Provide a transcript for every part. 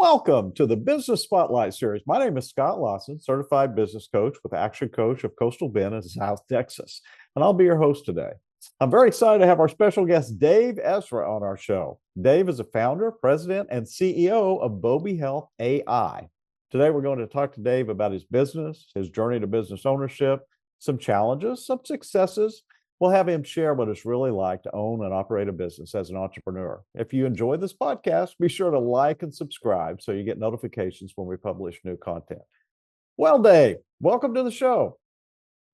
Welcome to the Business Spotlight Series. My name is Scott Lawson, certified business coach with Action Coach of Coastal Bend in South Texas, and I'll be your host today. I'm very excited to have our special guest, Dave Esra, on our show. Dave is a founder, president, and CEO of BobiHealth AI. Today, we're going to talk to Dave about his business, his journey to business ownership, some challenges, some successes. We'll have him share what it's really like to own and operate a business as an entrepreneur. If you enjoy this podcast, be sure to like and subscribe so you get notifications when we publish new content. Well, Dave, welcome to the show.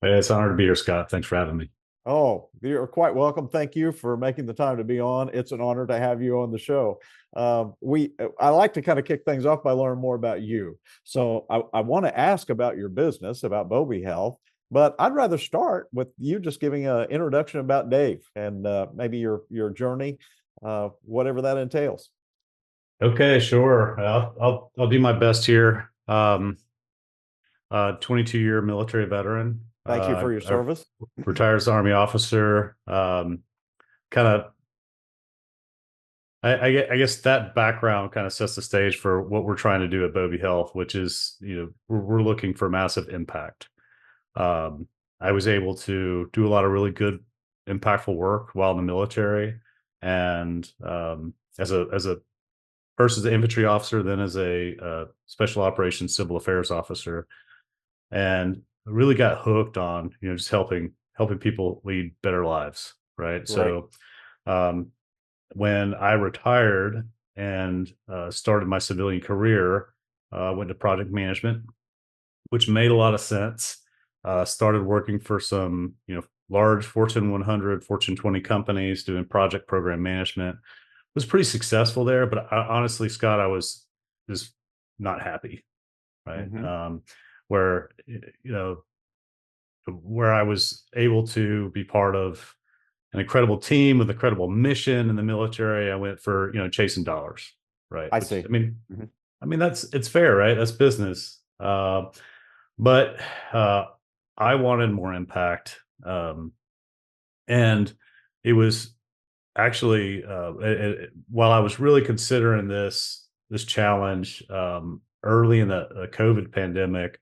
Hey, it's an honor to be here, Scott. Thanks for having me. Oh, you're quite welcome. Thank you for making the time to be on. It's an honor to have you on the show. I like to kind of kick things off by learning more about you. So I want to ask about your business, about BobiHealth. But I'd rather start with you just giving an introduction about Dave and maybe your journey, whatever that entails. Okay, sure. I'll do my best here. 22-year military veteran. Thank you for your I service. retired as Army officer. Kind of, I guess that background kind of sets the stage for what we're trying to do at BobiHealth, which is, we're looking for massive impact. I was able to do a lot of really good, impactful work while in the military, and as a first as an infantry officer, then as a special operations civil affairs officer, and really got hooked on just helping people lead better lives. Right. Right. So when I retired and started my civilian career, went to project management, which made a lot of sense. Started working for some, large Fortune 100, Fortune 20 companies doing project program management. Was pretty successful there, but honestly, Scott, I was just not happy, right? Mm-hmm. Where, where I was able to be part of an incredible team with a credible mission in the military. I went for, chasing dollars, right? I Which, see. Mm-hmm. it's fair, right? That's business. But I wanted more impact. And it was actually, while I was really considering this challenge, early in the COVID pandemic,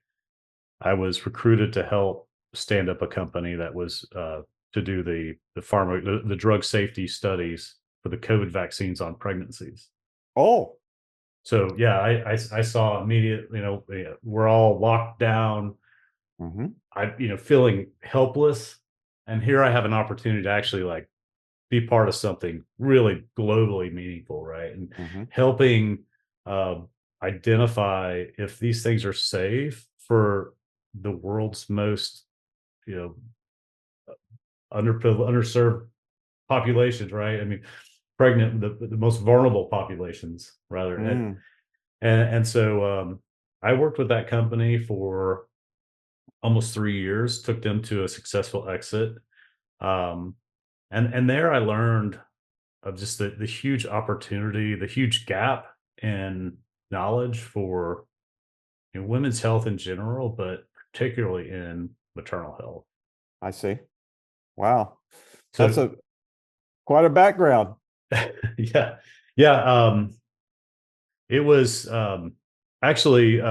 I was recruited to help stand up a company that was to do the drug safety studies for the COVID vaccines on pregnancies. Oh. So yeah, I saw immediate, we're all locked down. Mm-hmm. Feeling helpless, and here I have an opportunity to actually like be part of something really globally meaningful, right? And Mm-hmm. helping uh, identify if these things are safe for the world's most, you know, underserved populations, right? I mean, pregnant, the most vulnerable populations, rather. Mm. And so I worked with that company for almost 3 years, took them to a successful exit. Um, and there I learned of just the huge opportunity, the huge gap in knowledge for women's health in general, but particularly in maternal health. I see. Wow. That's So a quite a background. yeah, yeah. It was actually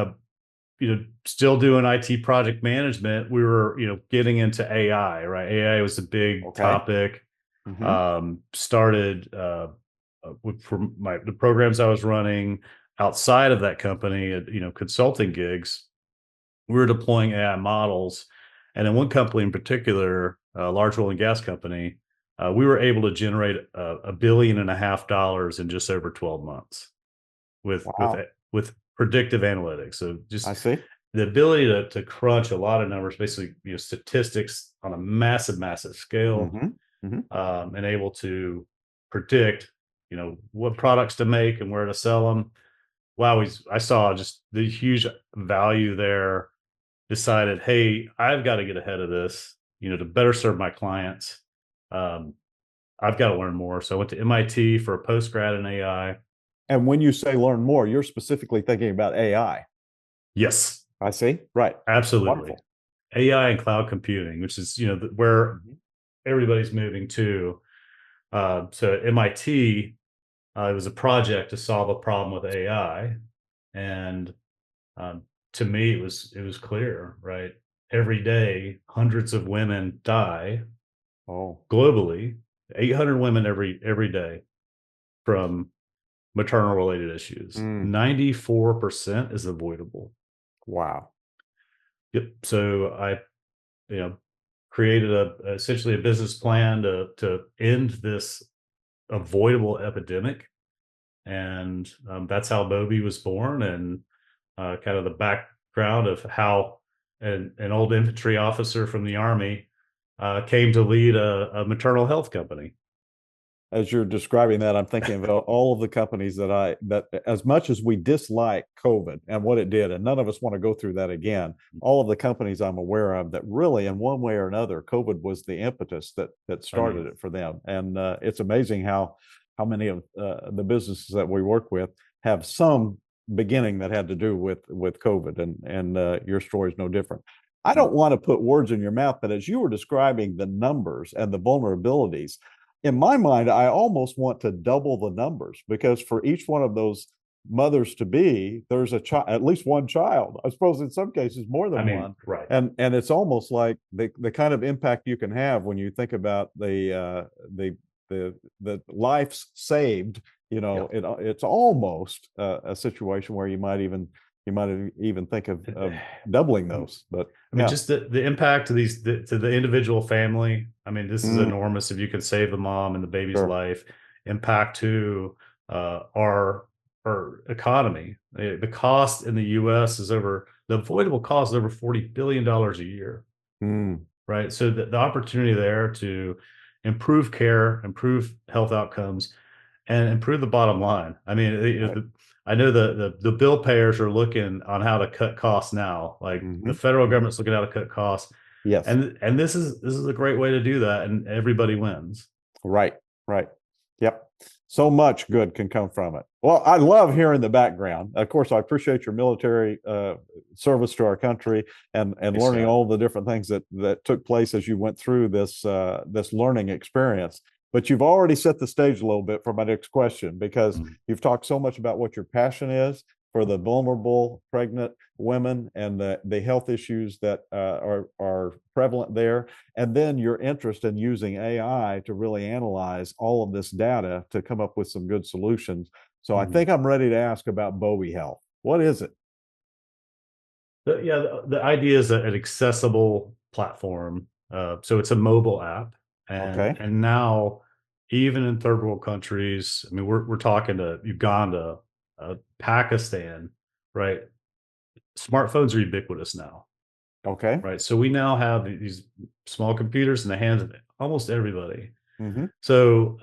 still doing IT project management. We were getting into AI, right? AI was a big Okay. topic. Mm-hmm. Started for the programs I was running outside of that company, consulting gigs. We were deploying AI models, and in one company in particular, a large oil and gas company, we were able to generate $1.5 billion in just over 12 months with Wow. with predictive analytics. So I just see. the ability to crunch a lot of numbers, basically statistics on a massive scale, Mm-hmm. Mm-hmm. and able to predict, what products to make and where to sell them. Wow, I saw just the huge value there. Decided, hey, I've got to get ahead of this, to better serve my clients. Um, I've got to learn more. So I went to MIT for a post grad in AI. And when you say learn more, you're specifically thinking about AI. Yes, I see. Right. absolutely. Wonderful. AI and cloud computing, which is where Mhm. everybody's moving to. So at MIT, it was a project to solve a problem with AI. And um, to me, it was clear, right? Every day, hundreds of women die Oh. globally. 800 women every day from maternal related issues. Mm. 94% is avoidable. Wow. Yep. So I, you know, created essentially a business plan to end this avoidable epidemic, and that's how Bobby was born, and kind of the background of how an old infantry officer from the army came to lead a maternal health company. As you're describing that, I'm thinking of all of the companies that as much as we dislike COVID and what it did, and none of us want to go through that again, all of the companies I'm aware of that really, in one way or another, COVID was the impetus that I started mean, it for them. And it's amazing how many of the businesses that we work with have some beginning that had to do with COVID, and your story is no different. I don't want to put words in your mouth, but as you were describing the numbers and the vulnerabilities, in my mind, I almost want to double the numbers, because for each one of those mothers to be, there's a child, at least one child. I suppose in some cases more I than mean, one. right. And it's almost like the kind of impact you can have when you think about the lives saved. Yeah. It's almost a situation where you might even think of doubling those. But I mean, yeah. just the impact to to the individual family. I mean, this is Mm, enormous. If you can save the mom and the baby's sure. life, impact to our economy. The cost in the U.S. is over the avoidable cost is over $40 billion a year, Mm, right? So the opportunity there to improve care, improve health outcomes, and improve the bottom line. I mean, right. I know the bill payers are looking on how to cut costs now. Like the Hmm. federal Hmm. government's looking at how to cut costs, Yes. and this is a great way to do that, and everybody wins. Right, right. Yep. So much good can come from it. Well, I love hearing the background. Of course, I appreciate your military service to our country, and Thanks, learning Scott. all the different things that took place as you went through this learning experience. But you've already set the stage a little bit for my next question, because Mhm. you've talked so much about what your passion is for the vulnerable pregnant women and the health issues that are prevalent there, and then your interest in using AI to really analyze all of this data to come up with some good solutions. So I Mhm. think I'm ready to ask about BobiHealth. What is it? Yeah, the idea is an accessible platform. So it's a mobile app, Okay. and now even in third world countries, I mean, we're talking to Uganda, Pakistan, right? Smartphones are ubiquitous now, Okay. right? So we now have these small computers in the hands of almost everybody. Mm-hmm. So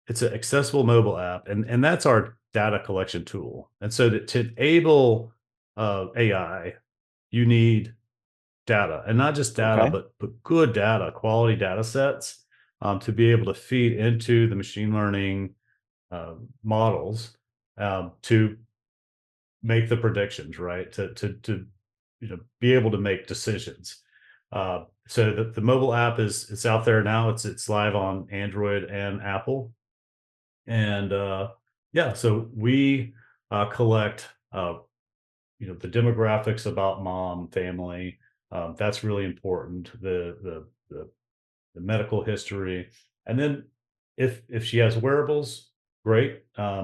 it's an accessible mobile app, and that's our data collection tool. And so to enable AI, you need data, and not just data, Okay. but good data, quality data sets, to be able to feed into the machine learning models, to make the predictions, right? To be able to make decisions. So the mobile app is it's out there now. It's live on Android and Apple, and yeah. So we collect the demographics about mom, family. That's really important. The medical history, and then if she has wearables, great.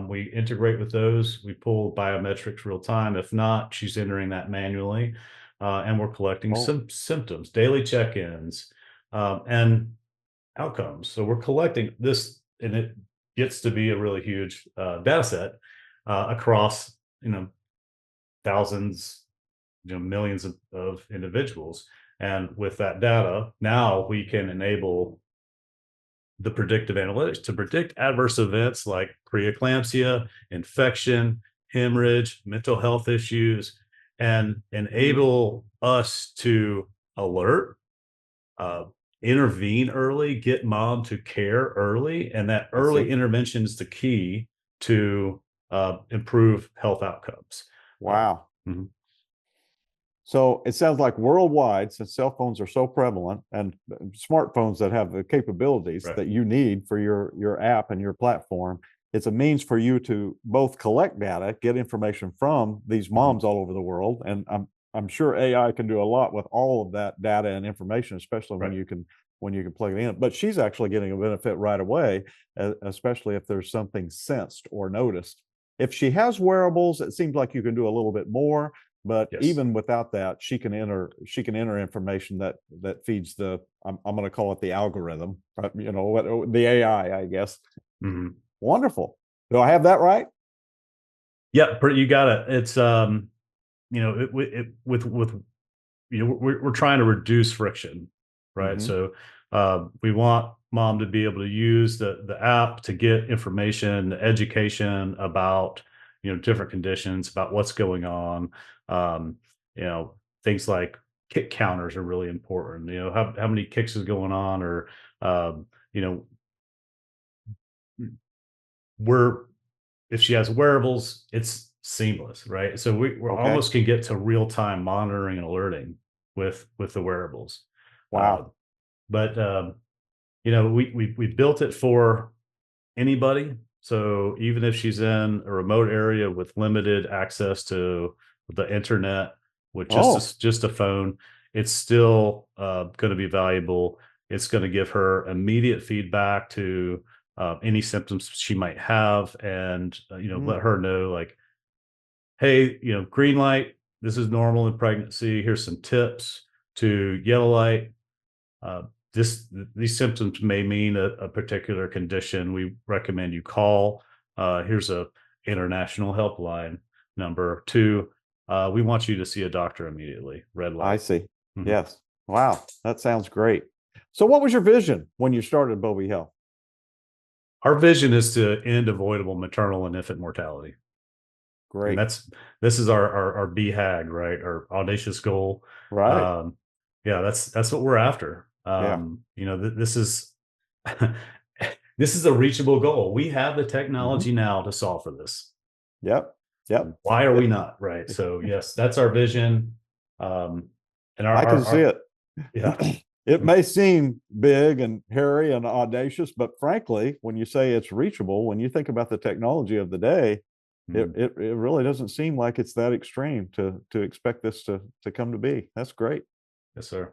We integrate with those. We pull biometrics real time. If not, she's entering that manually, and we're collecting Oh, some symptoms, daily check-ins, and outcomes. So we're collecting this, and it gets to be a really huge data set across thousands, millions of individuals. And with that data, now we can enable the predictive analytics to predict adverse events like preeclampsia, infection, hemorrhage, mental health issues, and enable us to alert, uh, intervene early, get mom to care early. And that I see. early intervention is the key to improve health outcomes. Uh, Wow. mhm, So it sounds like worldwide, since cell phones are so prevalent, and smartphones that have the capabilities right. that you need for your app and your platform, it's a means for you to both collect data, get information from these Mhm. moms all over the world, and I'm sure AI can do a lot with all of that data and information, especially Right. when you can plug it in. But she's actually getting a benefit right away, especially if there's something sensed or noticed. If she has wearables, it seems like you can do a little bit more. But Yes. even without that, she can enter information that feeds the I'm going to call it the algorithm, right? You know what, the AI, I guess. Mhm. Wonderful. Do I have that right? Yeah, you got it. It's with we're trying to reduce friction, right? Mm-hmm. So we want mom to be able to use the app to get information, education about different conditions, about what's going on. Um, you know, things like kick counters are really important. How many kicks is going on, or um, you know, we're if she has wearables, it's seamless, right? So we Okay. almost can get to real time monitoring and alerting with the wearables. Uh, Wow. but we built it for anybody. So even if she's in a remote area with limited access to the internet, with Oh. just a phone, it's still going to be valuable. It's going to give her immediate feedback to any symptoms she might have, and let Mm. her know, like, hey, green light, this is normal in pregnancy. Here's some tips. To yellow light, uh, these symptoms may mean a particular condition. We recommend you call. Here's a international helpline number. Two, we want you to see a doctor immediately. Red I light. see. Mhm. Yes. Wow. That sounds great. So what was your vision when you started Bobby Health? Our vision is to end avoidable maternal and infant mortality, and Great. this is our BHAG, right? Our audacious goal. Right. Um, yeah, that's what we're after. Yeah. This is this is a reachable goal. We have the Mm-hmm. technology now to solve for this. Yep. Yep. Why are we It, not? Right. So yes, that's our vision. And I can see our it. yeah. It may seem big and hairy and audacious, but frankly, when you say it's reachable, when you think about the technology of the day, Mhm. it really doesn't seem like it's that extreme to expect this to come to be. That's great. Yes, sir.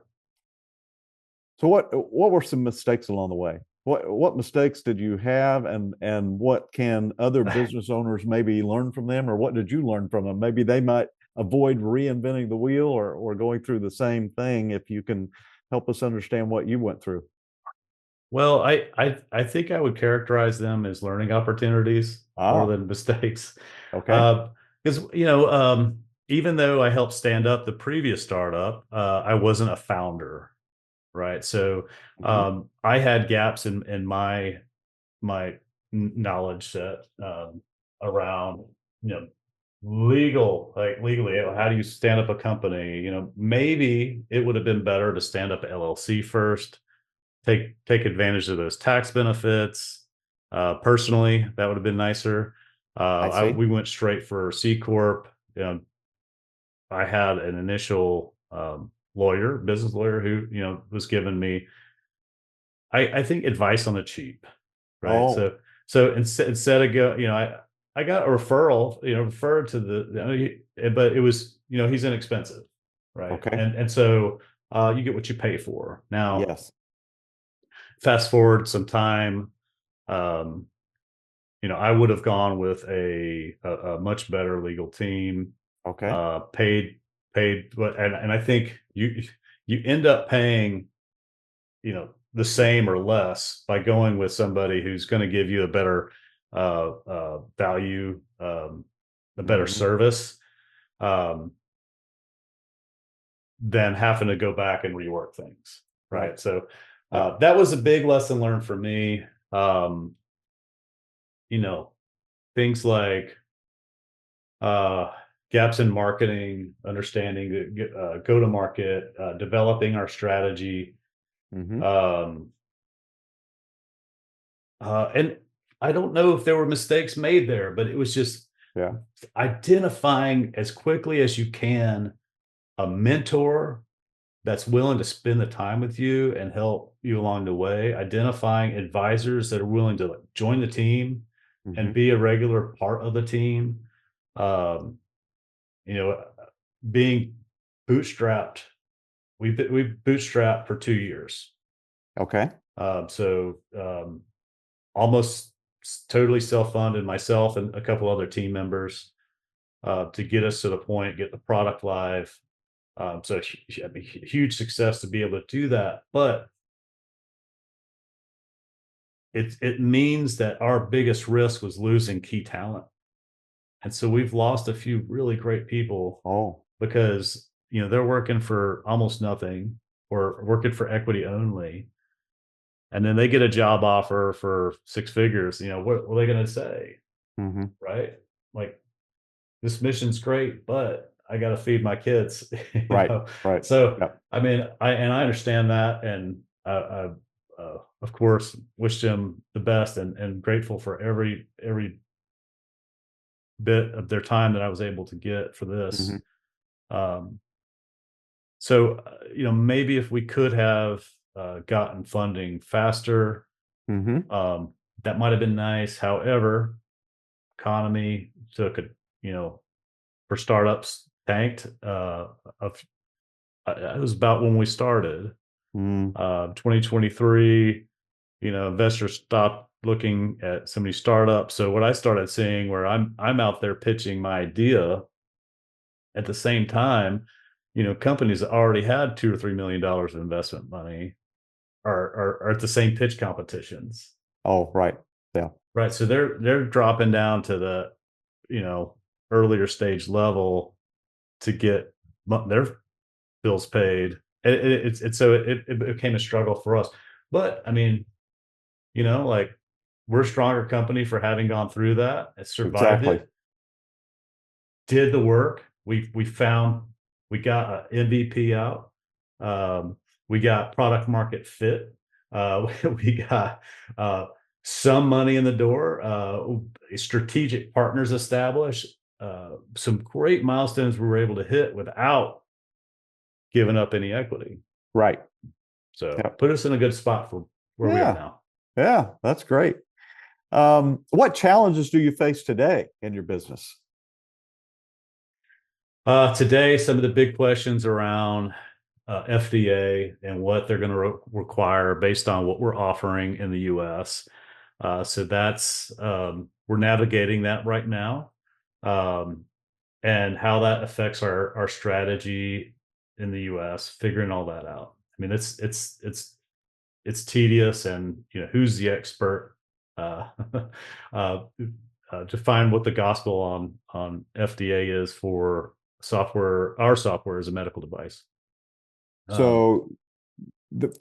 So what were some mistakes along the way? What mistakes did you have, and what can other business owners maybe learn from them, or what did you learn from them? Maybe they might avoid reinventing the wheel or going through the same thing if you can help us understand what you went through. Well, I think I would characterize them as learning opportunities more Ah, than mistakes. okay. Uh, because even though I helped stand up the previous startup, I wasn't a founder, right? So Hmm. I had gaps in my knowledge set around you know legally, how do you stand up a company? Maybe it would have been better to stand up a LLC first, take advantage of those tax benefits. Personally, that would have been nicer. I see. We went straight for C corp. I had an initial business lawyer, who was giving me, I think, advice on the cheap, right? Oh, So instead of I got a referral, referred to but it was, he's inexpensive, right? okay. And so you get what you pay for. Now, Yes. fast forward some time, um, I would have gone with a much better legal team, Okay. paid what, and I think you end up paying, the same or less by going with somebody who's going to give you a better value, a better Hmm. service, um, than having to go back and rework things. Right. Right. So Yep. that was a big lesson learned for me. Um, you know, things like uh, gaps in marketing, understanding the go to market, developing our strategy. Hmm. Um, and I don't know if there were mistakes made there, but it was just Yeah. identifying as quickly as you can a mentor that's willing to spend the time with you and help you along the way, identifying advisors that are willing to, like, join the team, and Hmm. be a regular part of the team. Um, you know, being bootstrapped, we bootstrapped for 2 years. Okay. Almost totally self-funded, myself and a couple other team members, to get us to the point, get the product live. I mean, huge success to be able to do that. But it means that our biggest risk was losing key talent. And so we've lost a few really great people Oh. because, they're working for almost nothing or working for equity only. And then they get a job offer for six figures. What are they going to say? Hmm. Right? Like, this mission's great, but I got to feed my kids, Right. Right. So, Yep. I mean, I understand that. And of course, wish them the best and grateful for every bit of their time that I was able to get for this. Hmm. Um, maybe if we could have gotten funding faster, Hmm. um, that might have been nice. However, economy took a, you know, for startups tanked. Of It was about when we started, Mm. 2023. Investors stopped looking at so many startups. So what I started seeing, where I'm out there pitching my idea at the same time, companies that already had $2 or $3 million of investment money are at the same pitch competitions, Oh, right. Yeah. right? So they're dropping down to the, you know earlier stage level to get their bills paid. It became a struggle for us. But I mean, like, we're a stronger company for having gone through that and survived Exactly. it, did the work. We got an MVP out. We got product market fit. We got some money in the door, strategic partners established, some great milestones we were able to hit without giving up any equity. Right. So Yep. put us in a good spot for where we are Yeah. now. Yeah. That's great. What challenges do you face today in your business? Today, some of the big questions around FDA and what they're going to require based on what we're offering in the US. So that's we're navigating that right now, um, and how that affects our strategy in the US. Figuring all that out. I mean, it's tedious, and who's the expert uh, uh, to find what the gospel on FDA is for software. Our software is a medical device. Um, So,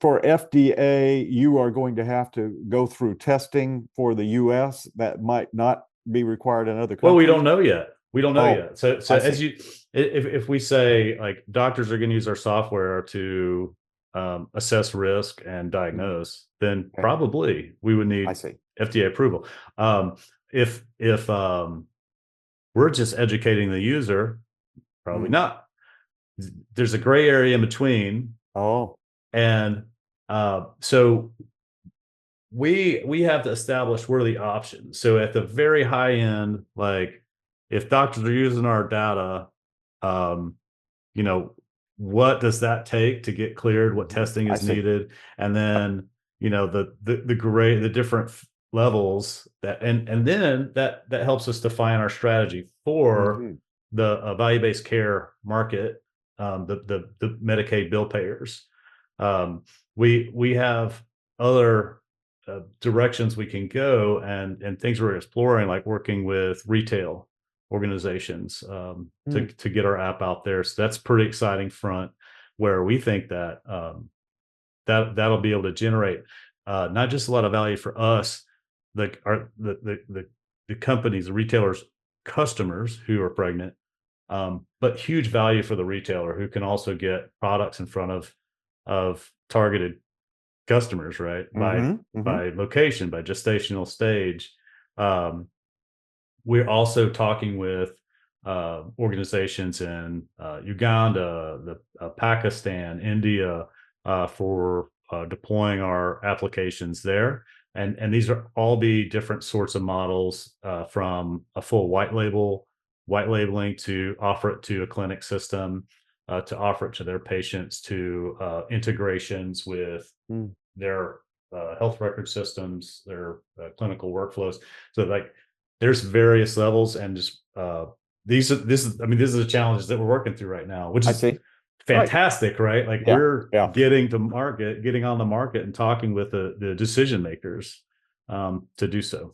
for FDA, you are going to have to go through testing for the US that might not be required in other well, we countries. don't know yet. We don't know Oh, yet. So I see. as you, if we say, like, doctors are going to use our software to assess risk and Mhm. diagnose, then Okay. probably we would I need see. FDA approval. If we're just educating the user, probably Mm. not. There's a gray area in between, Oh, and so we have to establish what are the options. So at the very high end, like, if doctors are using our data, um, you know, what does that take to get cleared? What mhm. testing I is see. needed? And then, the different levels that, and then that helps us define our strategy for Mhm. the value-based care market, the Medicaid bill payers. Um, we have other directions we can go, and things we're exploring, like working with retail organizations, Mm. to get our app out there. So that's pretty exciting front, where we think that that'll be able to generate not just a lot of value for us, like the companies, the retailers, customers who are pregnant, but huge value for the retailer, who can also get products in front of targeted customers, right? by Mhm. Mhm. by location, by gestational stage. Um, we're also talking with organizations in Uganda, Pakistan, India, for deploying our applications there. and these are all be different sorts of models, from a full white labeling to offer it to a clinic system, to offer it to their patients, to integrations with Mm. their health record systems, their clinical workflows. So like there's various levels, and just these are the challenges that we're working through right now, which I is see. Right. fantastic, right? Like Yeah. we're Yeah. getting on the market and talking with the decision makers, to do so.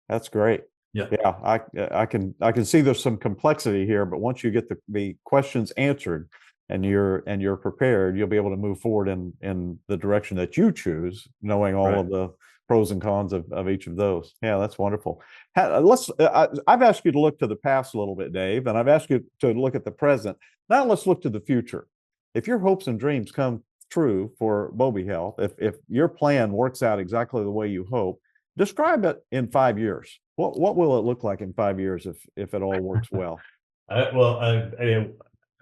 That's great. Yeah. Yeah, I can see there's some complexity here, but once you get the questions answered and you're prepared, you'll be able to move forward in the direction that you choose, knowing all Right. of the pros and cons of each of those. Yeah, that's wonderful. I've asked you to look to the past a little bit, Dave, and I've asked you to look at the present. Now let's look to the future. If your hopes and dreams come true for Bobby Health, if your plan works out exactly the way you hope, describe it in 5 years. What will it look like in 5 years if it all works well?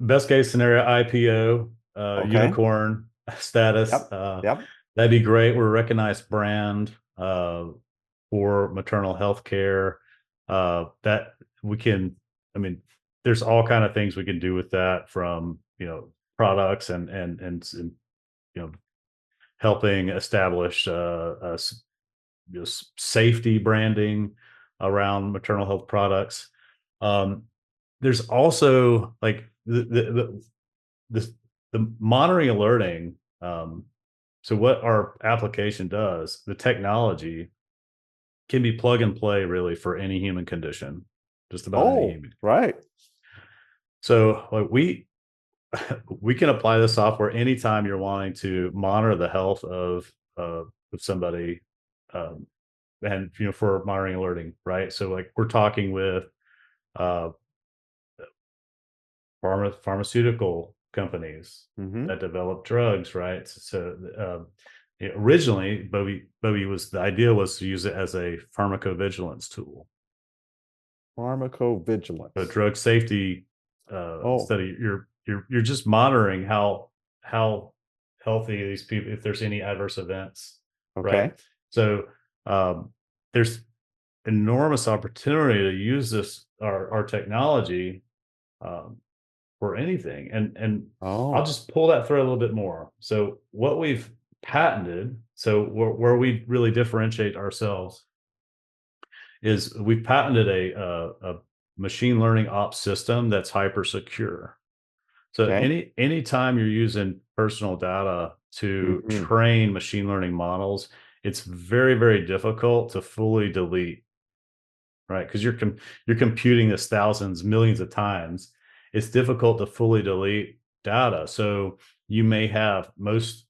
Best case scenario, IPO, Okay. unicorn status. Yep. Yep. That'd be great. We're a recognized brand, for maternal health care. That we can, I mean, there's all kind of things we can do with that, from products and helping establish safety branding around maternal health products. Um, there's also like the, the monitoring alerting. So what our application does, the technology can be plug and play really for any human condition, just about any Oh, human. right. So like we can apply the software anytime you're wanting to monitor the health of somebody, um, and for monitoring alerting, right? So like we're talking with uh pharmaceutical companies Hmm. that develop drugs, right? So originally, Bowie was the idea was to use it as a pharmacovigilance tool, a Pharmacovigilance. drug safety Oh, study. You're just monitoring how healthy these people, if there's any adverse events, right? okay. So there's enormous opportunity to use this our technology, um, for anything. And I'll Oh, just pull that thread a little bit more. So what we've patented, so where we really differentiate ourselves, is we've patented a machine learning ops system that's hyper secure. So okay. anytime you're using personal data to Hmm. train machine learning models, it's very, very difficult to fully delete, right? Because you're computing this thousands, millions of times. It's difficult to fully delete data. So you may have most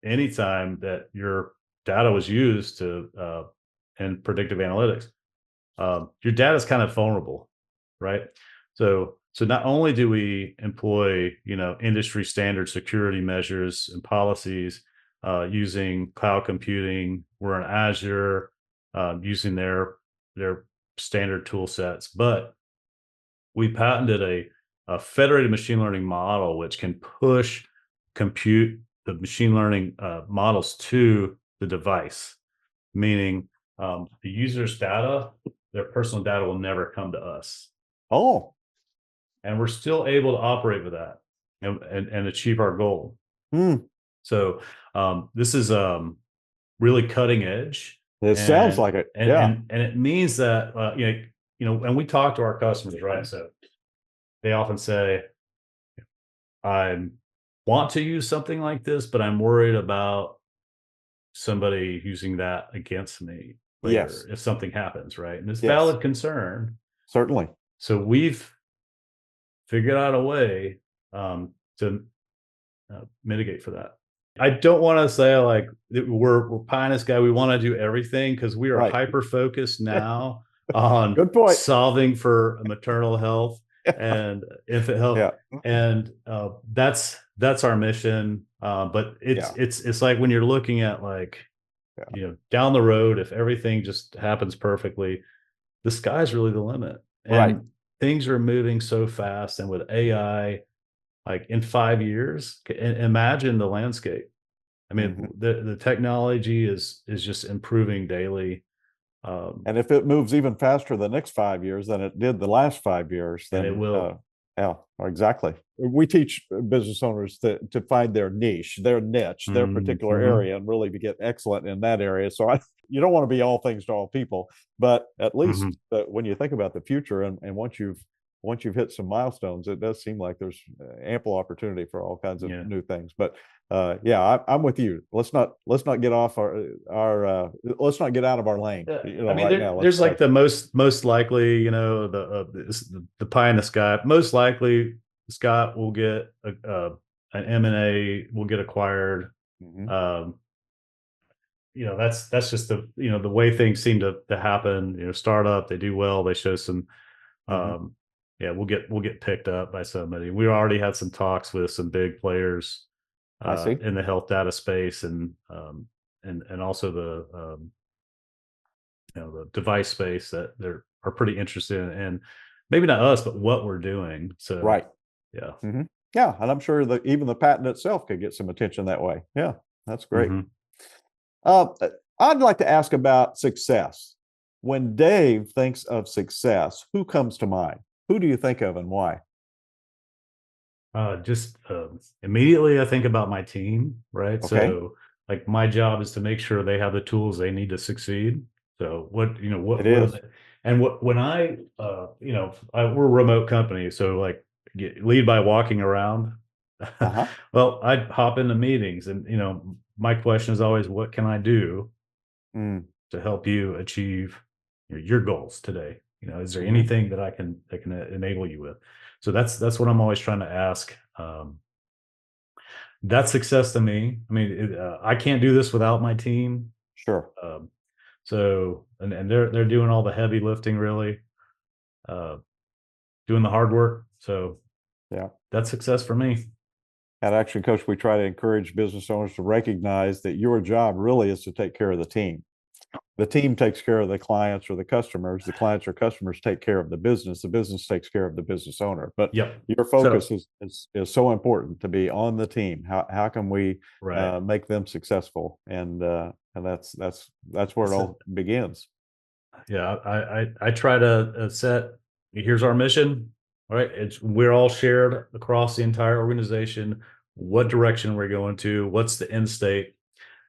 anytime that your data was used to in predictive analytics, your data is kind of vulnerable, right? So not only do we employ industry standard security measures and policies, using cloud computing, we're in Azure, using their standard tool sets, but we patented a federated machine learning model which can push compute the machine learning models to the device, meaning the user's data, their personal data will never come to us. Oh, And we're still able to operate with that and achieve our goal. hmm. So this is really cutting edge, It sounds and like it. Yeah. it means that and we talk to our customers, right? So they often say, I want to use something like this, but I'm worried about somebody using that against me Yes. later if something happens, right? And it's Yes. valid concern. Certainly. So we've figured out a way to mitigate for that. I don't want to say like that we're pie in the sky. We want to do everything because we are Right. hyper focused now on Good point. solving for maternal health and infant health, Yeah. and that's our mission. But Yeah. it's like when you're looking at like Yeah. down the road, if everything just happens perfectly, the sky's really the limit, Right. and things are moving so fast. And with AI, like in 5 years, imagine the landscape. I mean, Mhm. the technology is just improving daily. And if it moves even faster the next 5 years than it did the last 5 years, And it then will. yeah, exactly. We teach business owners to find their niche, their niche, their particular Mhm. area, and really to get excellent in that area. So you don't want to be all things to all people, but at least Mhm. when you think about the future, and once you've hit some milestones, it does seem like there's ample opportunity for all kinds of Yeah. new things. But yeah, I'm with you. Let's not get off our let's not get out of our lane. Yeah, You I know, mean, right now, there's like let's the most likely, the pie in the sky. Most likely, Scott will get an M&A will get acquired. Mhm, Um, that's just the way things seem to happen. Startup, they do well, they show some. mhm. Um, yeah, we'll get picked up by somebody. We already had some talks with some big players I see. in the health data space, and also the device space that are pretty interested in, and maybe not us, but what we're doing. So Right. yeah. Mhm. Yeah, and I'm sure that even the patent itself could get some attention that way. Yeah, that's great. Hmm. Uh, I'd like to ask about success. When Dave thinks of success, who comes to mind? Who do you think of and why? Just immediately, I think about my team, right? Okay, So, like, my job is to make sure they have the tools they need to succeed. So, it what are is. they? And when we're a remote company, so like, lead by walking around. Uh-huh. Well, I'd hop into meetings, and my question is always, what can I do Mm, to help you achieve your goals today? Is there mhm. anything that I can enable you with? So that's what I'm always trying to ask. That's success to me. I mean, I can't do this without my team. Sure. Um, and they're doing all the heavy lifting, really, uh, doing the hard work. So Yeah. that's success for me. At Action Coach, we try to encourage business owners to recognize that your job really is to take care of the team. The team takes care of the clients or the customers. The clients or customers take care of the business. The business takes care of the business owner. But Yep. your So focus is so important to be on the team. How can we right. make them successful? And that's where it So all begins. yeah, I try to set. Here's our mission. All right, we're all shared across the entire organization. What direction we're going to? What's the end state?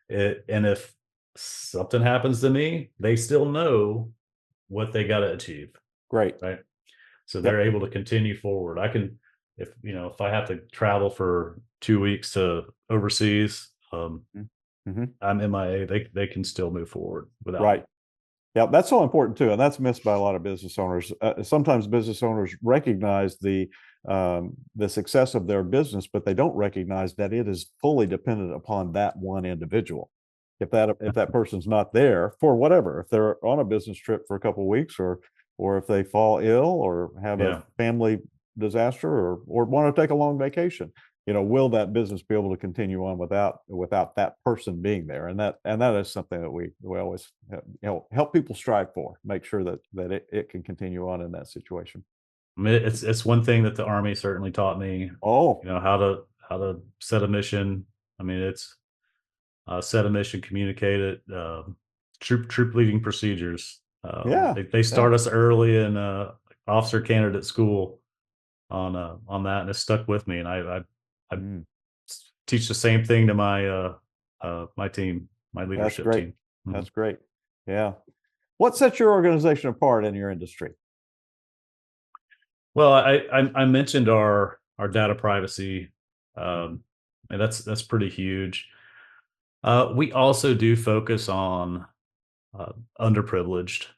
And if something happens to me, they still know what they got to achieve, Great. right? So they're Yep. able to continue forward. I can, if I have to travel for 2 weeks to overseas, Mhm. I'm MIA. They can still move forward without me. Right. Yeah, that's so important too, and that's missed by a lot of business owners. Sometimes business owners recognize the success of their business, but they don't recognize that it is fully dependent upon that one individual. If that person's not there for whatever, if they're on a business trip for a couple of weeks, or if they fall ill or have a Yeah. family disaster, or want to take a long vacation, will that business be able to continue on without that person being there? And that is something that we always help people strive for, make sure that it can continue on in that situation. I mean, it's one thing that the Army certainly taught me, Oh, how to set a mission. I mean, it's set a mission, communicate it, troop leading procedures. yeah, They yeah. start us early in officer candidate school on that, and it stuck with me. And I Mm, teach the same thing to my team, my that's leadership great. team. Mhm. That's great. Yeah. What sets your organization apart in your industry? Well, I mentioned our data privacy, Mhm. and that's pretty huge. We also do focus on uh, underprivileged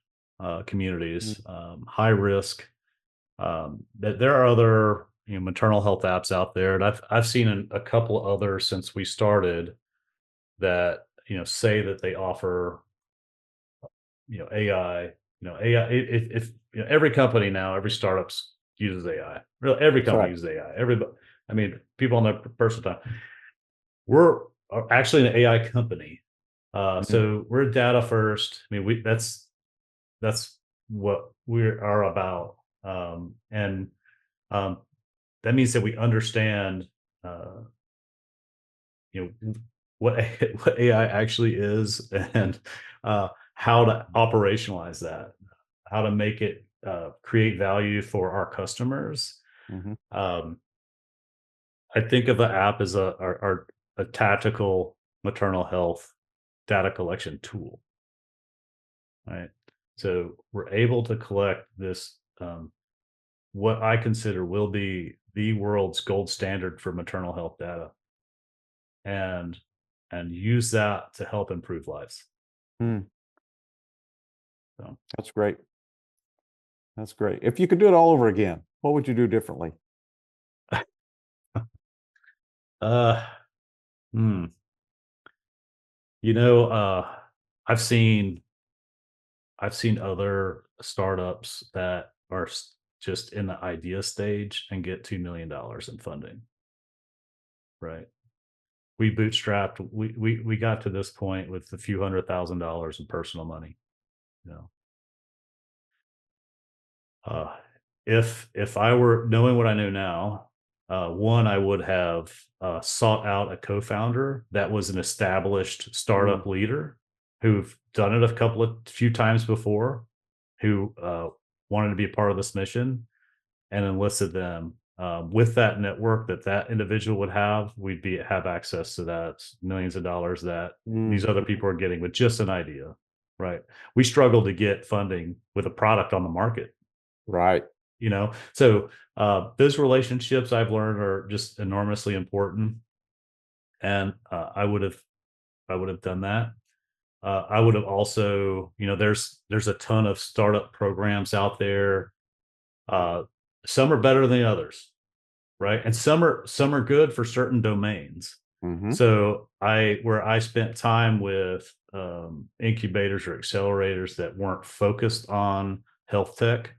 Mm, communities, high risk. That there are other maternal health apps out there, and I've seen a couple others since we started that say that they offer AI. AI. If every company now, every startups uses AI. Really, every that's company right. uses AI. Everybody. I mean, people on their personal time. We're actually an AI company, Mm, so we're data first. I mean, we that's what we are about, and um, that means that we understand, uh, you know, what what AI actually is, and how to operationalize that, how to make it create value for our customers. Hmm. Um, I think of the app as a tactical maternal health data collection tool, right? So we're able to collect this, what I consider will be the world's gold standard for maternal health data, and use that to help improve lives. Mm, So, that's great. That's great. If you could do it all over again, what would you do differently? uh, hmm, you know, I've seen other startups that are just in the idea stage and get $2 million in funding. Right. We bootstrapped. We got to this point with a few $100,000 in personal money. You know, uh, if I were knowing what I know now, one, I would have sought out a co-founder that was an established Mm, startup leader who've done it few times before, who wanted to be a part of this mission, and enlisted them. With that network that individual would have, we'd be have access to that millions of dollars that these mm, other people are getting with just an idea, right? We struggle to get funding with a product on the market, right. so those relationships I've learned are just enormously important, and I would have done that. I would have also, there's a ton of startup programs out there. Uh, some are better than others, right? And some are good for certain domains. Hmm. So where I spent time with incubators or accelerators that weren't focused on health tech,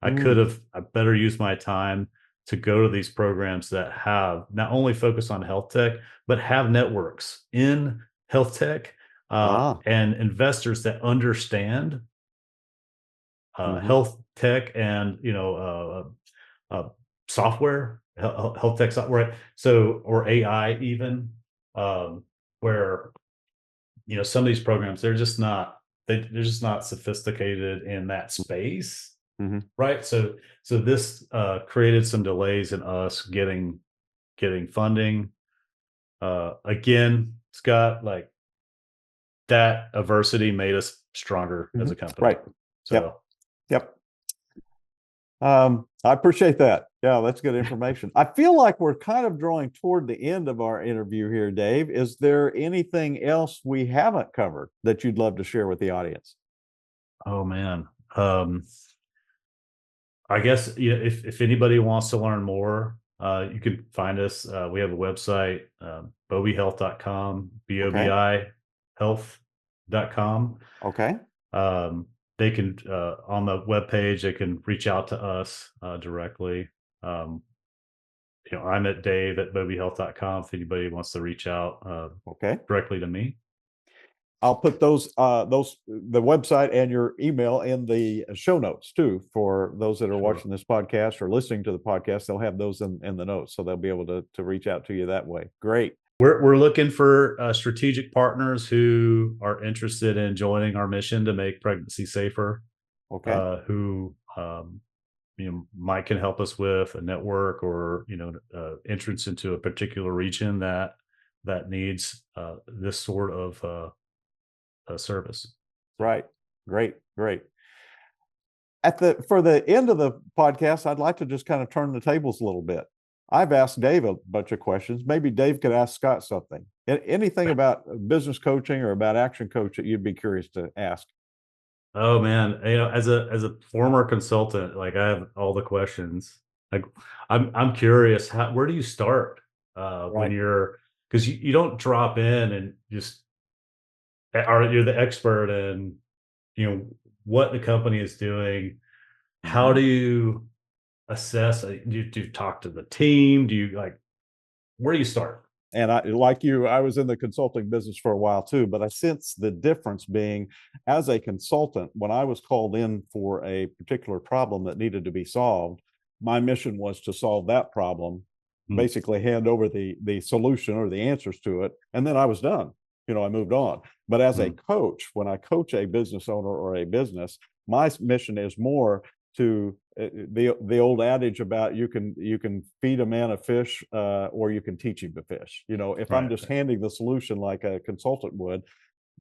Mm, I better use my time to go to these programs that have not only focus on health tech, but have networks in health tech, ah, and investors that understand hmm, health tech, and uh, software, health tech software, right? So, or AI even, um, where some of these programs, they're just not sophisticated in that space, hmm. right? So this created some delays in us getting funding. Again, Scott, like, that adversity made us stronger as Hmm. a company. Right. Yep. So, Yep. I appreciate that. Yeah, that's good information. I feel like we're kind of drawing toward the end of our interview here, Dave. Is there anything else we haven't covered that you'd love to share with the audience? oh man. Um, I guess, if anybody wants to learn more, you can find us. We have a website, bobihealth.com, Okay. BOBI health.com. Okay. Um, they can, on the webpage, they can reach out to us directly. Um, I'm at Dave at bobihealth.com if anybody wants to reach out Okay. directly to me. I'll put the website and your email in the show notes too for those that are Sure. watching this podcast or listening to the podcast. They'll have those in the notes, so they'll be able to reach out to you that way. Great. We're looking for strategic partners who are interested in joining our mission to make pregnancy safer, Okay. who might can help us with a network, or entrance into a particular region that needs this sort of service. Right. Great. Great. For the end of the podcast, I'd like to just kind of turn the tables a little bit. I've asked Dave a bunch of questions. Maybe Dave could ask Scott something. Anything about business coaching or about action coach that you'd be curious to ask? Oh man, as a former consultant, like, I have all the questions. Like, I'm curious, where do you start when Right. you're, because you don't drop in and just are you're the expert in you know what the company is doing. How Mhm. do you assess? Do you talk to the team? Do you, like, where do you start? And I, like you, I was in the consulting business for a while too, but I sense the difference being as a consultant, when I was called in for a particular problem that needed to be solved, my mission was to solve that problem Mm. basically hand over the solution or the answers to it, and then I was done. I moved on. But as a Mm. coach, when I coach a business owner or a business, my mission is more to the old adage about you can feed a man a fish, or you can teach him to fish. If I'm Right. just handing the solution like a consultant would,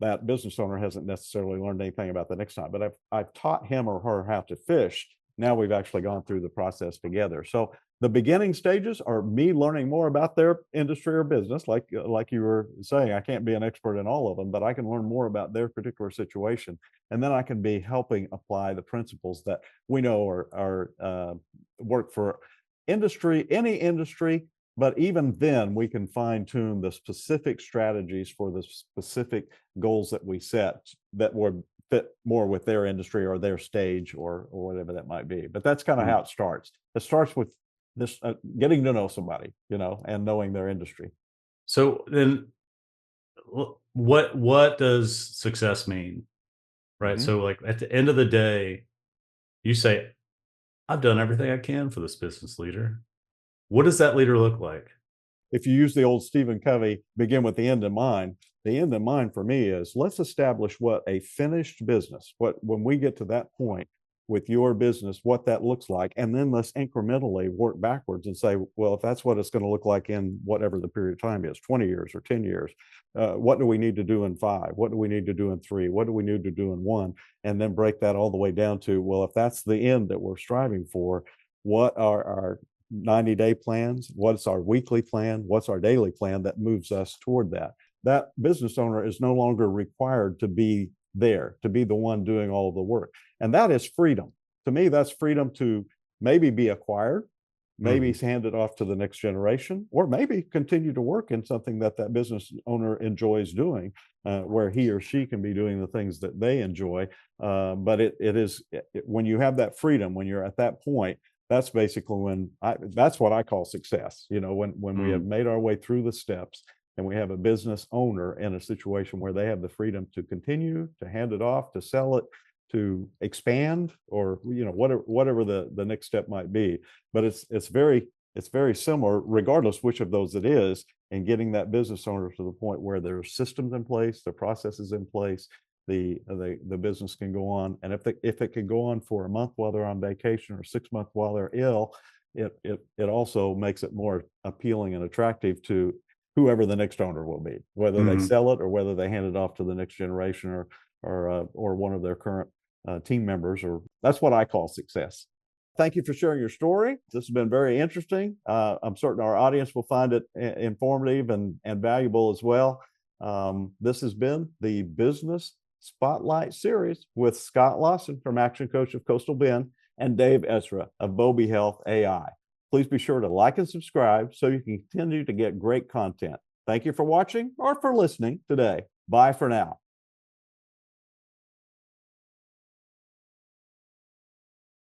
that business owner hasn't necessarily learned anything about the next time. But I've taught him or her how to fish. Now we've actually gone through the process together. So the beginning stages are me learning more about their industry or business, like you were saying. I can't be an expert in all of them, but I can learn more about their particular situation, and then I can be helping apply the principles that we know are work for any industry. But even then, we can fine tune the specific strategies for the specific goals that we set that would fit more with their industry or their stage, or whatever that might be. But that's kind of Mm. how it starts. It starts with this getting to know somebody, and knowing their industry. So then, what does success mean? Right. Mhm. So, like at the end of the day, you say, "I've done everything I can for this business leader." What does that leader look like? If you use the old Stephen Covey, begin with the end in mind, the end in mind for me is, let's establish what a finished business, when we get to that point with your business, what that looks like. And then let's incrementally work backwards and say, well, if that's what it's going to look like in whatever the period of time is, 20 years or 10 years, what do we need to do in 5? What do we need to do in 3? What do we need to do in 1? And then break that all the way down to, well, if that's the end that we're striving for, what are our 90-day plans? What's our weekly plan? What's our daily plan that moves us toward that? That business owner is no longer required to be there, to be the one doing all of the work. And that is freedom. To me, that's freedom to maybe be acquired, maybe Mhm. hand it off to the next generation, or maybe continue to work in something that business owner enjoys doing, where he or she can be doing the things that they enjoy. But when you have that freedom, when you're at that point, that's basically that's what I call success. When we have Mm. made our way through the steps and we have a business owner in a situation where they have the freedom to continue, to hand it off, to sell it, to expand, or whatever the next step might be. But it's very similar regardless which of those it is, and getting that business owner to the point where there are systems in place, the processes in place, the business can go on. And if it can go on for a month while they're on vacation, or 6 months while they're ill, it also makes it more appealing and attractive to whoever the next owner will be, whether they Mhm. sell it or whether they hand it off to the next generation, or one of their current team members. Or that's what I call success. Thank you for sharing your story. This has been very interesting. I'm certain our audience will find it informative and valuable as well. This has been the Business Spotlight Series with Scott Lawson from Action Coach of Coastal Bend and Dave Esra of BobiHealth AI. Please be sure to like and subscribe so you can continue to get great content. Thank you for watching or for listening today. Bye for now.